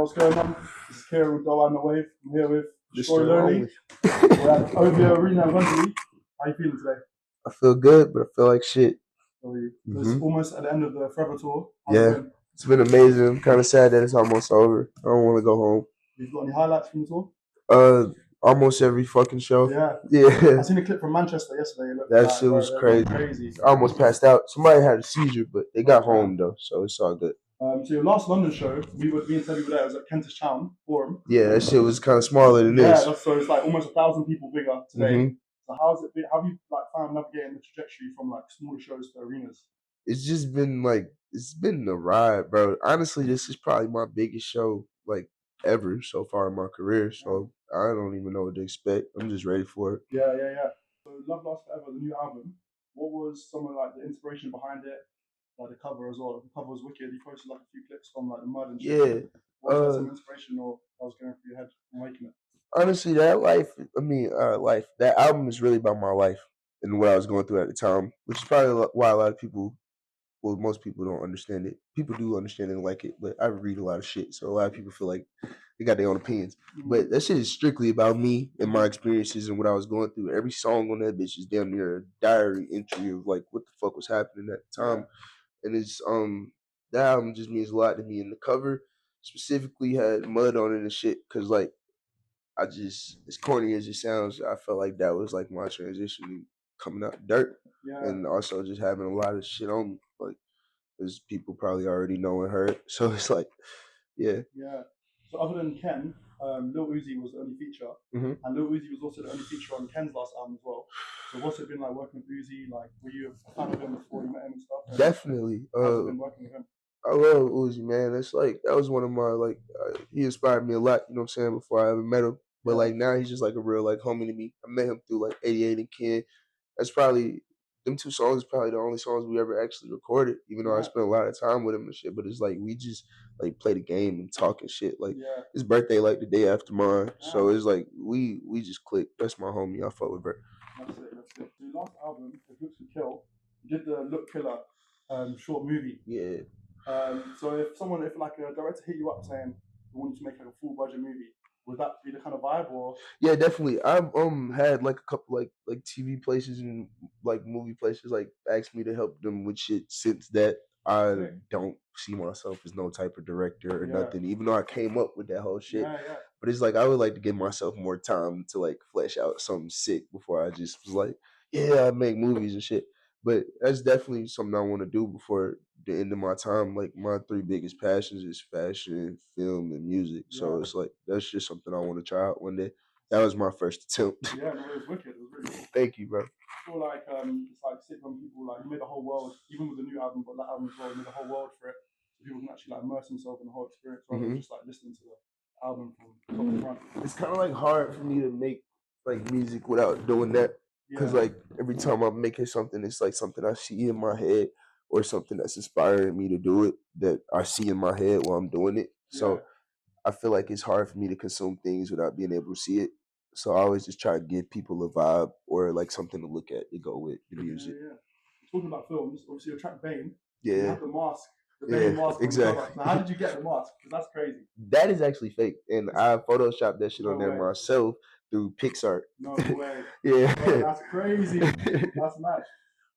what's going on? This is Kieran with DOTWAVNOTWAVE. I'm here with Destroy Mr. Lonely. We're at Opium Arena in Wembley. How you feeling today? I feel good, but I feel like shit. So it's almost at the end of the Forever Tour. How's Yeah, it been? it's been amazing. I'm kind of sad that it's almost over. I don't want to go home. You've got any highlights from the tour? Almost every fucking show. Yeah. Yeah. I seen a clip from Manchester yesterday. It looked That like, shit was bro, crazy. I almost passed out. Somebody had a seizure, but they got home though, so it's all good. So your last London show, me and Tebi were there. It was at Kentish Town Forum. Yeah, that shit was kind of smaller than this. Yeah, so it's like almost 1,000 people bigger today. So how's it been? How have you like found navigating the trajectory from like smaller shows to arenas? It's just been like, it's been a ride, bro. Honestly, this is probably my biggest show like ever so far in my career. So I don't even know what to expect. I'm just ready for it. Yeah. So Love Lasts Forever, the new album. What was some of like the inspiration behind it? Like the cover as well. The cover was wicked. You posted like a few clips from like the mud and shit. Yeah. Was there some inspiration or that was going through your head when making it? Honestly, that album is really about my life and what I was going through at the time, which is probably why a lot of people, well, most people don't understand it. People do understand it and like it, but I read a lot of shit, so a lot of people feel like they got their own opinions. But that shit is strictly about me and my experiences and what I was going through. Every song on that bitch is damn near a diary entry of like what the fuck was happening at the time. And it's that album just means a lot to me. And the cover specifically had mud on it and shit, cause like I just, as corny as it sounds, I felt like that was like my transition coming out dirt, and also just having a lot of shit on me, like, because people probably already know and heard. So it's like, yeah. So other than Ken, Lil Uzi was the only feature, and Lil Uzi was also the only feature on Ken's last album as well. So what's it been like working with Uzi? Like, were you a fan of him before you met him and stuff? Definitely. How's it been working with him? I love Uzi, man. It's like, that was one of my, like, he inspired me a lot, you know what I'm saying, before I ever met him. But like now he's just like a real like homie to me. I met him through like 88 and Ken. That's probably, them two songs probably the only songs we ever actually recorded, even though I spent a lot of time with him and shit. But it's like we just like play the game and talk and shit. Like his birthday like the day after mine. So it's like we just click. That's my homie. I fuck with her. That's it. So your last album, The Looks We Kill, you did the Look Killer short movie. Yeah. So if like a director hit you up saying we want you to make like a full budget movie, would that be the kind of vibe or? Yeah, definitely. I've had like a couple like TV places and like movie places like ask me to help them with shit since that I don't see myself as no type of director or nothing, even though I came up with that whole shit. But it's like I would like to give myself more time to like flesh out something sick before I just was like, yeah, I make movies and shit. But that's definitely something I want to do before the end of my time. Like my three biggest passions is fashion, film, and music. So it's like that's just something I want to try out one day. That was my first attempt. Yeah, no, it was wicked. It was really cool. Thank you, bro. I feel like it's like sitcom people, like you made the whole world, even with the new album, but that album as well, you made the whole world for it. So people can actually like immerse themselves in the whole experience rather than just like listening to the album from top to front. It's kind of like hard for me to make like music without doing that. Because like every time I'm making something, it's like something I see in my head or something that's inspiring me to do it that I see in my head while I'm doing it. So I feel like it's hard for me to consume things without being able to see it. So I always just try to give people a vibe or like something to look at to go with the music. Talking about films, obviously your track Bane, you have the mask. The Bane mask exactly. So how did you get the mask? Because that's crazy. That is actually fake. And I photoshopped that shit on there myself through PixArt. No way. Yeah. Bro, that's crazy. That's mad.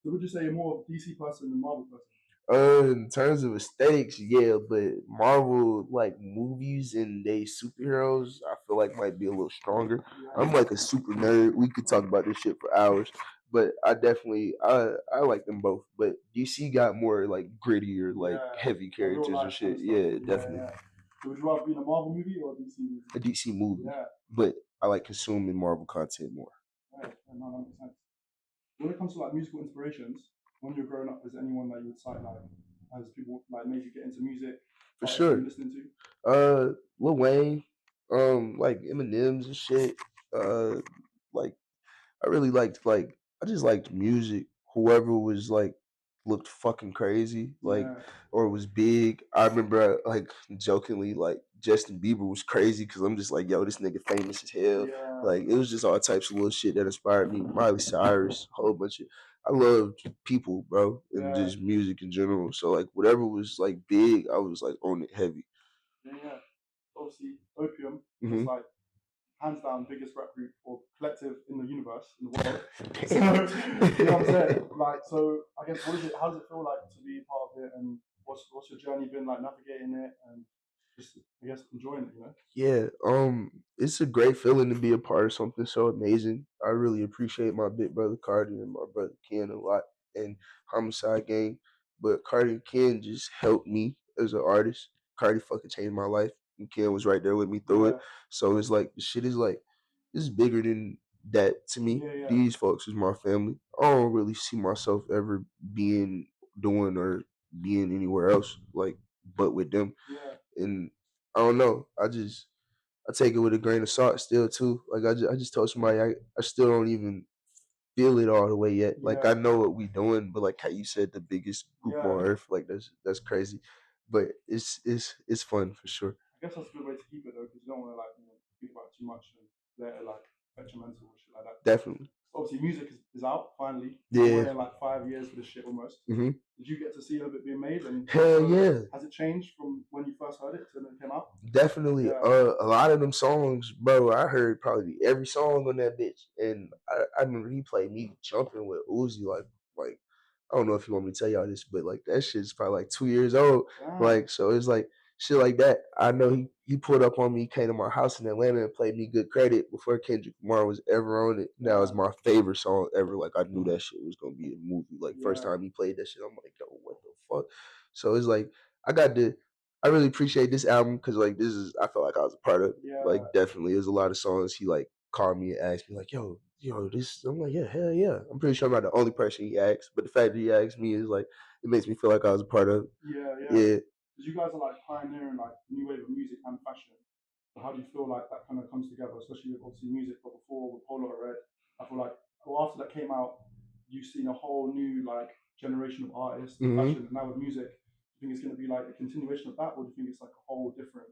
So would you say you're more of a DC person than Marvel person? In terms of aesthetics, yeah, but Marvel like movies and they superheroes, I feel like might be a little stronger. I'm like a super nerd. We could talk about this shit for hours, but I definitely I like them both. But DC got more like grittier, like heavy characters and shit. Yeah, definitely. So would you rather be in a Marvel movie or a DC movie? A DC movie. But I like consuming Marvel content more. Right, no, that makes sense. When it comes to like musical inspirations, when you're growing up, is there anyone that you would cite like as people like made you get into music? For sure. Listening to? Lil Wayne, like Eminem's and shit. Like I really liked I just liked music. Whoever was like looked fucking crazy, like or was big. I remember like jokingly like Justin Bieber was crazy because I'm just like, yo, this nigga famous as hell. Like it was just all types of little shit that inspired me. Miley Cyrus, a whole bunch of. I loved people, bro, and just music in general. So like whatever was like big, I was like on it heavy. Yeah. obviously Opium is like hands down biggest rap group or collective in the universe, in the world. So, you know what I'm saying? Like, so I guess how does it feel like to be part of it, and what's your journey been like navigating it and just I guess enjoying it, you know? Yeah, it's a great feeling to be a part of something so amazing. I really appreciate my big brother Cardi and my brother Ken a lot and Homicide Gang. But Cardi and Ken just helped me as an artist. Cardi fucking changed my life. And Ken was right there with me through it. So it's like the shit is like it's bigger than that to me. These folks is my family. I don't really see myself ever doing or being anywhere else like but with them. And I don't know. I take it with a grain of salt still too. Like I just told somebody I still don't even feel it all the way yet. Like I know what we doing, but like how you said the biggest group on earth, like that's crazy. But it's fun for sure. I guess that's a good way to keep it though, because you don't want to like think about it too much and let it like detrimental or shit like that. Definitely. Obviously, music is out finally. Yeah. Waiting like 5 years for this shit almost. Did you get to see a bit being made? And hell yeah. Has it changed from when you first heard it to when it came out? Definitely. A lot of them songs, bro. I heard probably every song on that bitch, and I remember he played me jumping with Uzi like I don't know if you want me to tell y'all this, but like that shit's probably like 2 years old. Like so, it's like shit like that. I know he pulled up on me, came to my house in Atlanta, and played me Good Credit before Kendrick Lamar was ever on it. That was my favorite song ever. Like I knew that shit was gonna be a movie. Like first time he played that shit, I'm like, yo, what the fuck? So it's like I really appreciate this album because like I felt like I was a part of it. Like definitely, there's a lot of songs he like called me and asked me like, yo, this. I'm like, yeah, hell yeah. I'm pretty sure I'm not the only person he asked, but the fact that he asked me is like, it makes me feel like I was a part of it. Yeah. Because you guys are like pioneering like new wave of music and fashion. So how do you feel like that kind of comes together, especially with obviously music? But before with Polo Red, I feel like after that came out, you've seen a whole new like generation of artists in fashion. And now with music, do you think it's going to be like a continuation of that, or do you think it's like a whole different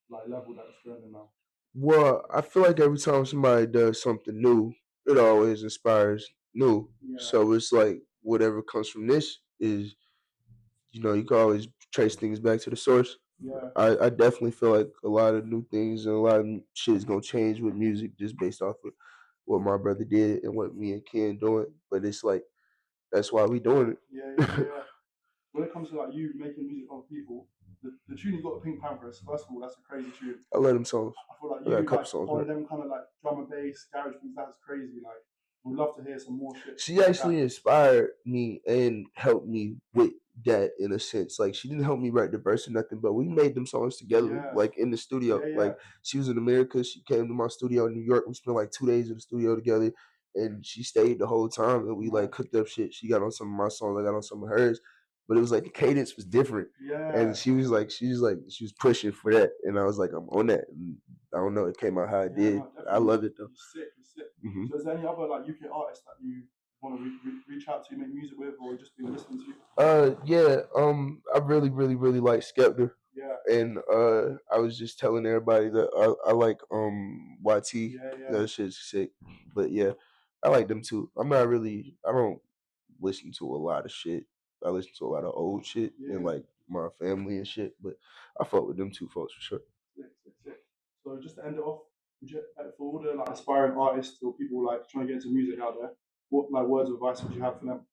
like level that it's going in now? Well, I feel like every time somebody does something new, it always inspires new. So it's like whatever comes from this is, you can always trace things back to the source. I definitely feel like a lot of new things and a lot of shit is gonna change with music just based off of what my brother did and what me and Ken doing. But it's like that's why we doing it. Yeah. When it comes to like you making music for people, the tune you got, Pink Panthers, first of all, that's a crazy tune. I love them songs. I feel like I got a couple songs. One of them kind of like drum and bass, garage beats, that's crazy. Like, we'd love to hear some more shit. She actually inspired me and helped me with that in a sense. Like she didn't help me write the verse or nothing, but we made them songs together, like in the studio. Like she was in America, she came to my studio in New York. We spent like 2 days in the studio together, and she stayed the whole time. And we like cooked up shit. She got on some of my songs, I got on some of hers. But it was like the cadence was different, and she was pushing for that, and I was like, I'm on that. And I don't know, it came out how it did. I love it though. You're sick. So is there any other like UK artists that you want to reach out to, make music with, or just be listening to? I really, really, really like Skepta. And I was just telling everybody that I like YT. That shit's sick. But yeah, I like them too. I don't listen to a lot of shit. I listen to a lot of old shit and like my family and shit. But I fuck with them two folks for sure. Sick. So just to end it off, for all the like aspiring artists or people like trying to get into music out there, what like words of advice would you have for them?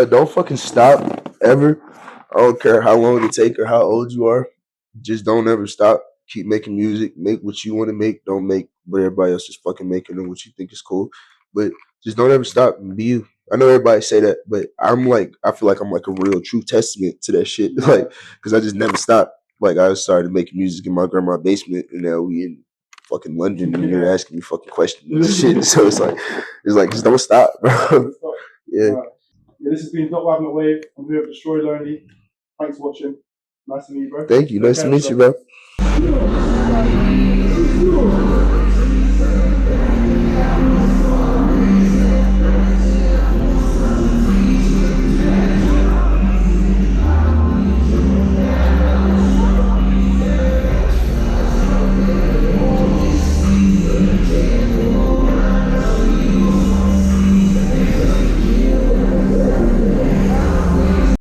Don't fucking stop ever. I don't care how long it take or how old you are. Just don't ever stop. Keep making music. Make what you want to make. Don't make what everybody else is fucking making and what you think is cool. But just don't ever stop and be you. I know everybody say that, but I feel like I'm like a real true testament to that shit. Like, because I just never stopped. Like I started making music in my grandma's basement, and now we in fucking London, and you're asking me fucking questions and shit. So it's like just don't stop, bro. Yeah. This has been DOTWAVNOTWAVE. I'm here with Destroy Lonely. Thanks for watching. Nice to meet you, bro. Thank you. Nice to meet you, bro.